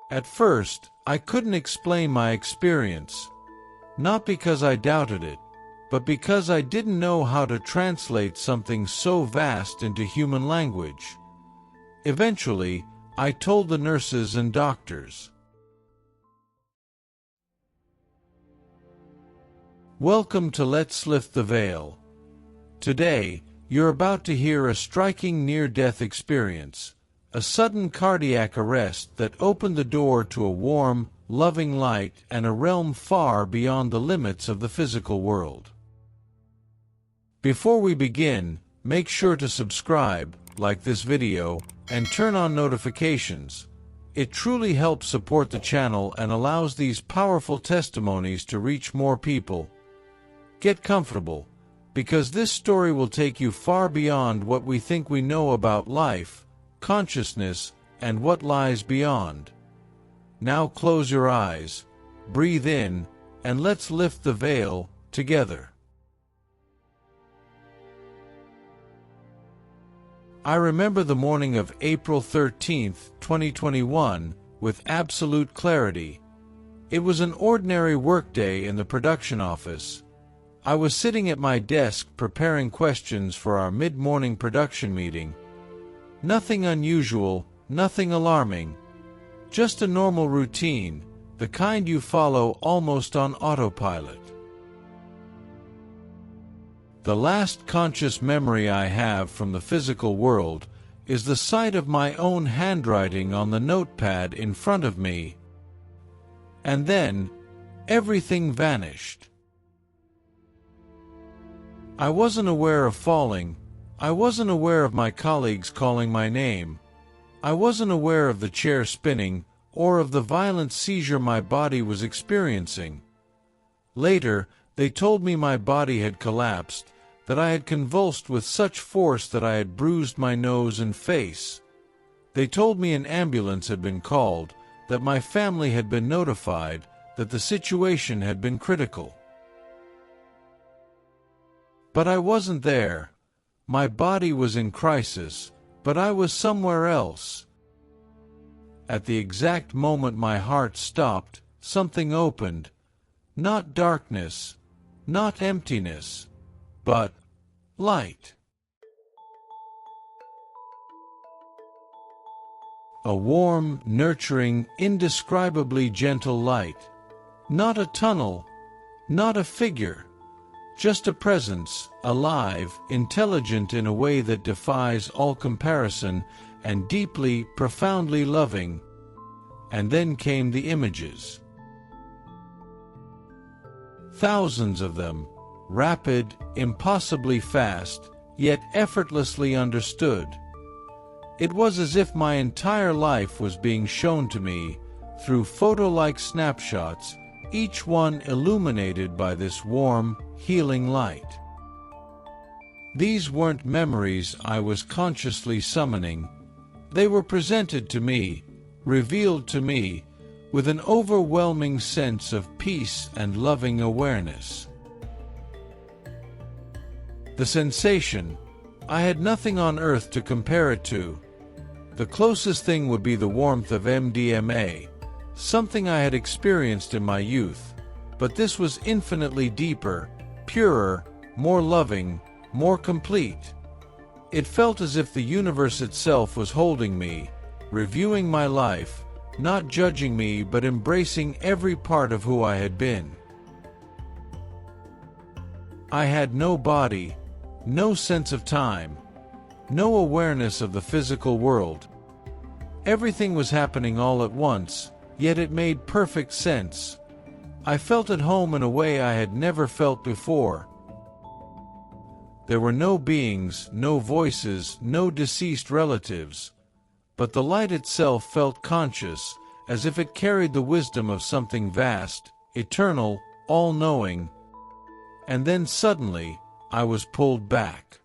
At first, I couldn't explain my experience, not because I doubted it, but because I didn't know how to translate something so vast into human language. Eventually, I told the nurses and doctors. Welcome to Let's Lift the Veil. Today, you're about to hear a striking near-death experience, a sudden cardiac arrest that opened the door to a warm, loving light and a realm far beyond the limits of the physical world. Before we begin, make sure to subscribe, like this video, and turn on notifications. It truly helps support the channel and allows these powerful testimonies to reach more people. Get comfortable, because this story will take you far beyond what we think we know about life, consciousness, and what lies beyond. Now close your eyes, breathe in, and let's lift the veil together. I remember the morning of April 13, 2021, with absolute clarity. It was an ordinary workday in the production office. I was sitting at my desk preparing questions for our mid-morning production meeting. Nothing unusual, nothing alarming. Just a normal routine, the kind you follow almost on autopilot. The last conscious memory I have from the physical world is the sight of my own handwriting on the notepad in front of me. And then, everything vanished. I wasn't aware of falling. I wasn't aware of my colleagues calling my name. I wasn't aware of the chair spinning or of the violent seizure my body was experiencing. Later, they told me my body had collapsed, that I had convulsed with such force that I had bruised my nose and face. They told me an ambulance had been called, that my family had been notified, that the situation had been critical. But I wasn't there. My body was in crisis, but I was somewhere else. At the exact moment my heart stopped, something opened. Not darkness, not emptiness, but light. A warm, nurturing, indescribably gentle light. Not a tunnel, not a figure. Just a presence, alive, intelligent in a way that defies all comparison, and deeply, profoundly loving. And then came the images. Thousands of them, rapid, impossibly fast, yet effortlessly understood. It was as if my entire life was being shown to me, through photo-like snapshots, each one illuminated by this warm, healing light. These weren't memories I was consciously summoning. They were presented to me, revealed to me, with an overwhelming sense of peace and loving awareness. The sensation, I had nothing on earth to compare it to. The closest thing would be the warmth of MDMA, something I had experienced in my youth, but this was infinitely deeper, purer, more loving, more complete. It felt as if the universe itself was holding me, reviewing my life, not judging me but embracing every part of who I had been. I had no body, no sense of time, no awareness of the physical world. Everything was happening all at once, yet it made perfect sense. I felt at home in a way I had never felt before. There were no beings, no voices, no deceased relatives, but the light itself felt conscious, as if it carried the wisdom of something vast, eternal, all-knowing. And then suddenly, I was pulled back.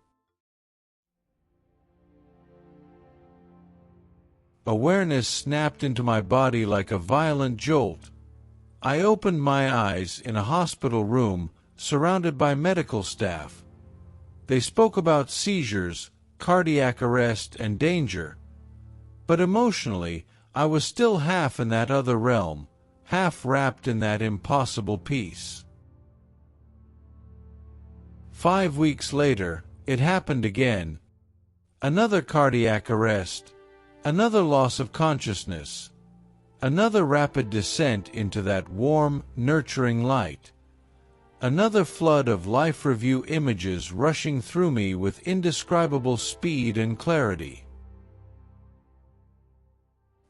Awareness snapped into my body like a violent jolt. I opened my eyes in a hospital room, surrounded by medical staff. They spoke about seizures, cardiac arrest, and danger. But emotionally, I was still half in that other realm, half wrapped in that impossible peace. 5 weeks later, it happened again. Another cardiac arrest, another loss of consciousness, another rapid descent into that warm, nurturing light, another flood of life review images rushing through me with indescribable speed and clarity.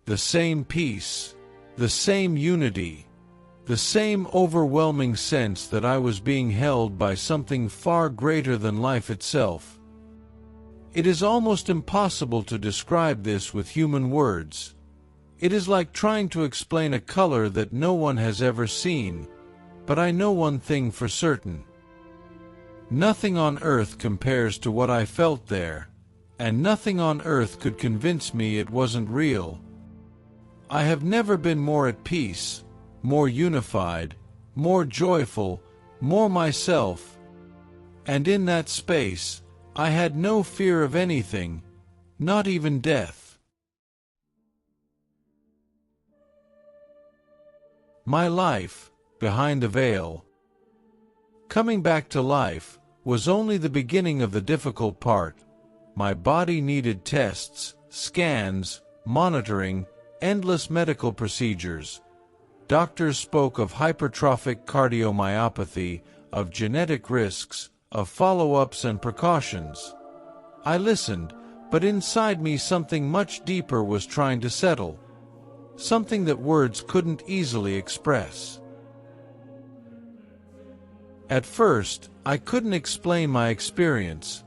The same peace, the same unity, the same overwhelming sense that I was being held by something far greater than life itself. It is almost impossible to describe this with human words. It is like trying to explain a color that no one has ever seen, but I know one thing for certain. Nothing on earth compares to what I felt there, and nothing on earth could convince me it wasn't real. I have never been more at peace, more unified, more joyful, more myself. And in that space, I had no fear of anything, not even death. My life, behind the veil. Coming back to life was only the beginning of the difficult part. My body needed tests, scans, monitoring, endless medical procedures. Doctors spoke of hypertrophic cardiomyopathy, of genetic risks, of follow-ups and precautions. I listened, but inside me something much deeper was trying to settle. Something that words couldn't easily express. At first, I couldn't explain my experience,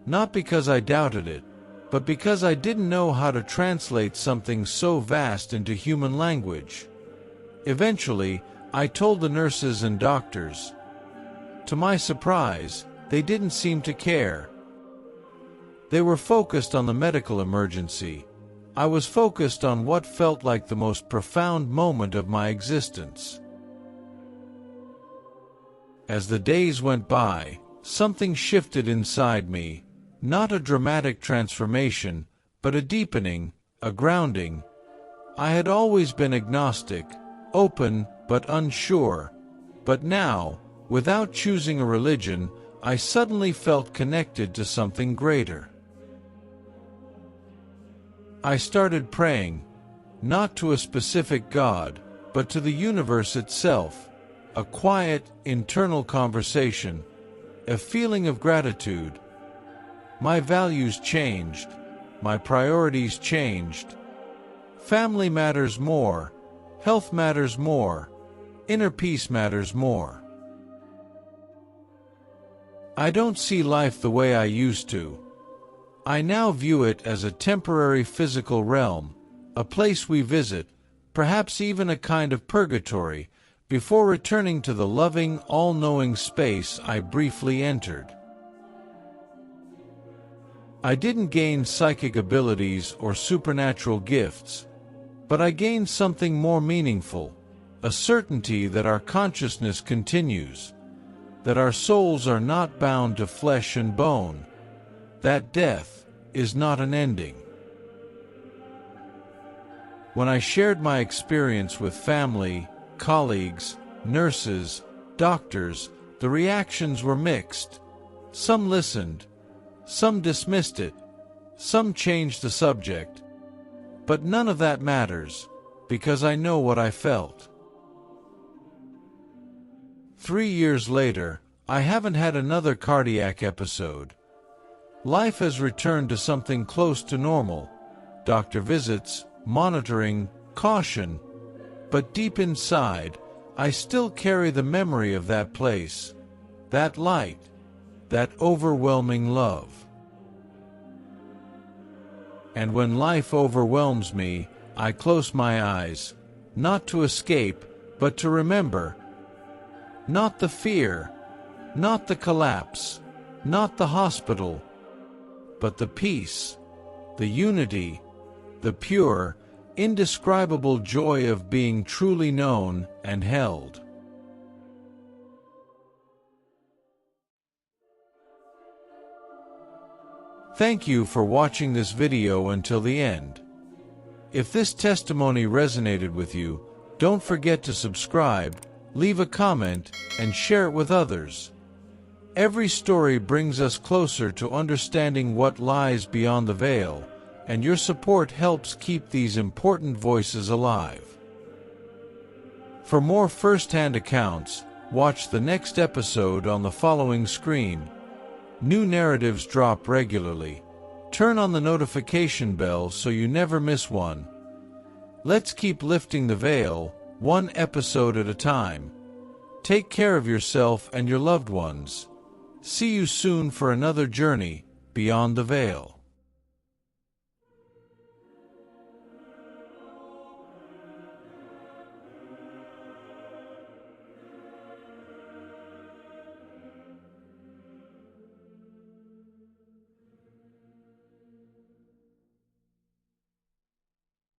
not because I doubted it, but because I didn't know how to translate something so vast into human language. Eventually, I told the nurses and doctors. To my surprise, they didn't seem to care. They were focused on the medical emergency. I was focused on what felt like the most profound moment of my existence. As the days went by, something shifted inside me. Not a dramatic transformation, but a deepening, a grounding. I had always been agnostic, open but unsure. But now, without choosing a religion, I suddenly felt connected to something greater. I started praying, not to a specific God, but to the universe itself. A quiet, internal conversation, a feeling of gratitude. My values changed. My priorities changed. Family matters more. Health matters more. Inner peace matters more. I don't see life the way I used to. I now view it as a temporary physical realm, a place we visit, perhaps even a kind of purgatory, before returning to the loving, all-knowing space I briefly entered. I didn't gain psychic abilities or supernatural gifts, but I gained something more meaningful, a certainty that our consciousness continues, that our souls are not bound to flesh and bone, that death is not an ending. When I shared my experience with family, colleagues, nurses, doctors, the reactions were mixed. Some listened. Some dismissed it, some changed the subject. But none of that matters, because I know what I felt. 3 years later, I haven't had another cardiac episode. Life has returned to something close to normal. Doctor visits, monitoring, caution. But deep inside, I still carry the memory of that place, that light, that overwhelming love. And when life overwhelms me, I close my eyes, not to escape, but to remember. Not the fear, not the collapse, not the hospital, but the peace, the unity, the pure, indescribable joy of being truly known and held. Thank you for watching this video until the end. If this testimony resonated with you, don't forget to subscribe, leave a comment, and share it with others. Every story brings us closer to understanding what lies beyond the veil, and your support helps keep these important voices alive. For more first-hand accounts, watch the next episode on the following screen. New narratives drop regularly. Turn on the notification bell so you never miss one. Let's keep lifting the veil, one episode at a time. Take care of yourself and your loved ones. See you soon for another journey beyond the veil.